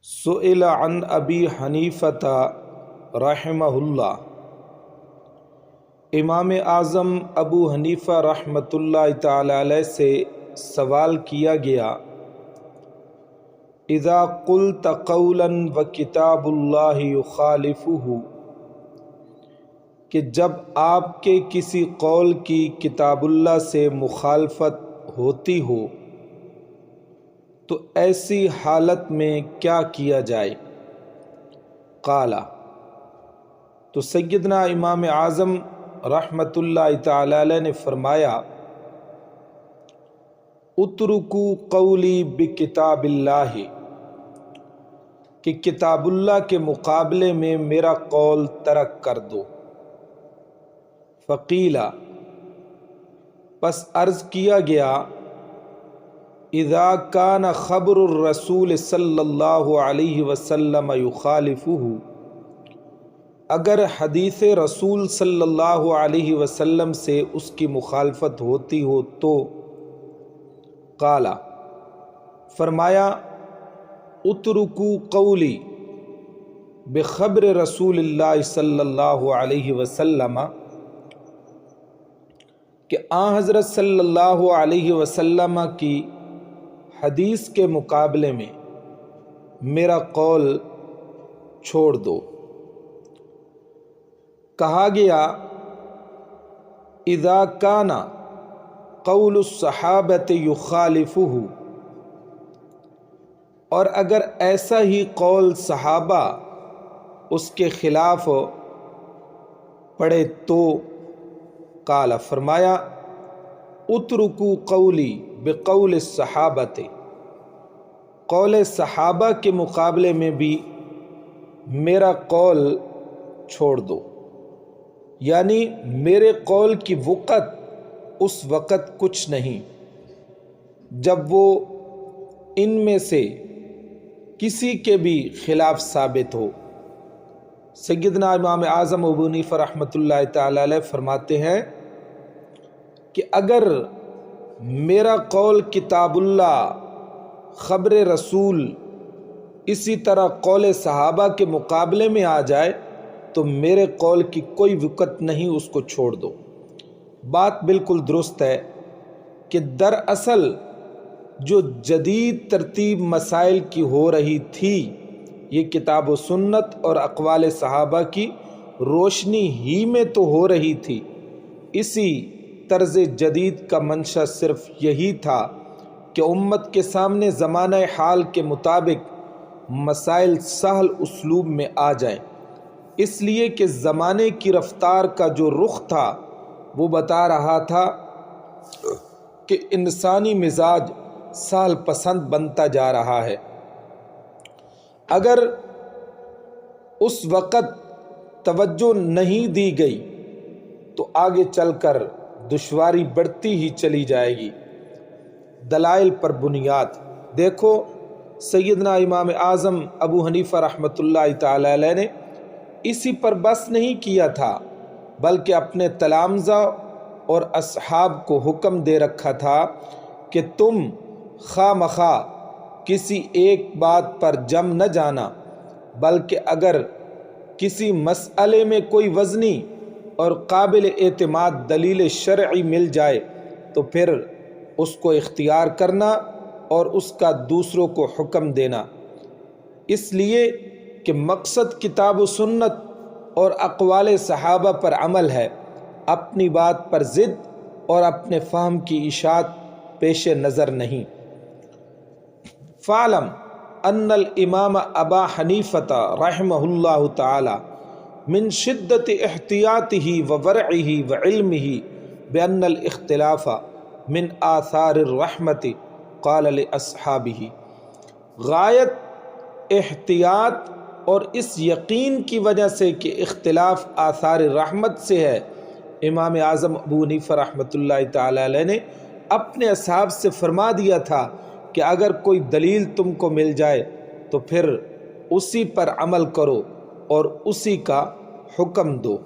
سئل عن ابی حنیفۃ رحمہ اللہ، امام اعظم ابو حنیفہ رحمۃ اللہ تعالی علیہ سے سوال کیا گیا، اذا قلت قولا وکتاب اللہ یخالفہ، کہ جب آپ کے کسی قول کی کتاب اللہ سے مخالفت ہوتی ہو تو ایسی حالت میں کیا کیا جائے؟ قال، تو سیدنا امام اعظم رحمۃ اللہ تعالی علیہ نے فرمایا، اترکو قولی بکتاب اللہ، کہ کتاب اللہ کے مقابلے میں میرا قول ترک کر دو۔ فقیلا، پس عرض کیا گیا، اذا کان خبر الرسول صلی اللہ علیہ وسلم یخالفہ، اگر حدیث رسول صلی اللہ علیہ وسلم سے اس کی مخالفت ہوتی ہو تو؟ قال، فرمایا، اترکو قولی بخبر رسول اللہ صلی اللہ علیہ وسلم، کہ آن حضرت صلی اللہ علیہ وسلم کی حدیث کے مقابلے میں میرا قول چھوڑ دو۔ کہا گیا، اذا کان قول الصحابۃ یخالفہ، اور اگر ایسا ہی قول صحابہ اس کے خلاف پڑے تو؟ قال، فرمایا، اترکو قولی بقول الصحابۃ، قول صحابہ کے مقابلے میں بھی میرا قول چھوڑ دو، یعنی میرے قول کی وقت اس وقت کچھ نہیں جب وہ ان میں سے کسی کے بھی خلاف ثابت ہو۔ سیدنا امام اعظم ابو حنیفہ رحمۃ اللہ تعالی علیہ فرماتے ہیں کہ اگر میرا قول کتاب اللہ، خبر رسول، اسی طرح قول صحابہ کے مقابلے میں آ جائے تو میرے قول کی کوئی وقت نہیں، اس کو چھوڑ دو۔ بات بالکل درست ہے کہ دراصل جو جدید ترتیب مسائل کی ہو رہی تھی، یہ کتاب و سنت اور اقوال صحابہ کی روشنی ہی میں تو ہو رہی تھی۔ اسی طرز جدید کا منشا صرف یہی تھا کہ امت کے سامنے زمانہ حال کے مطابق مسائل سہل اسلوب میں آ جائیں، اس لیے کہ زمانے کی رفتار کا جو رخ تھا وہ بتا رہا تھا کہ انسانی مزاج سہل پسند بنتا جا رہا ہے۔ اگر اس وقت توجہ نہیں دی گئی تو آگے چل کر دشواری بڑھتی ہی چلی جائے گی۔ دلائل پر بنیاد دیکھو، سیدنا امام اعظم ابو حنیفہ رحمۃ اللہ تعالی علیہ نے اسی پر بس نہیں کیا تھا، بلکہ اپنے تلامذہ اور اصحاب کو حکم دے رکھا تھا کہ تم خواہ مخواہ کسی ایک بات پر جم نہ جانا، بلکہ اگر کسی مسئلے میں کوئی وزنی اور قابل اعتماد دلیل شرعی مل جائے تو پھر اس کو اختیار کرنا اور اس کا دوسروں کو حکم دینا، اس لیے کہ مقصد کتاب و سنت اور اقوال صحابہ پر عمل ہے، اپنی بات پر ضد اور اپنے فہم کی اشاعت پیش نظر نہیں۔ فاعلم ان الامام ابا حنیفۃ رحمہ اللہ تعالی من شدت احتیاطہ وورعہ وعلمہ بان الاختلاف من آثار الرحمت قال لاصحابہ، غایت احتیاط اور اس یقین کی وجہ سے کہ اختلاف آثار رحمت سے ہے، امام اعظم ابو حنیفہ رحمۃ اللہ تعالی علیہ نے اپنے اصحاب سے فرما دیا تھا کہ اگر کوئی دلیل تم کو مل جائے تو پھر اسی پر عمل کرو اور اسی کا حکم دو۔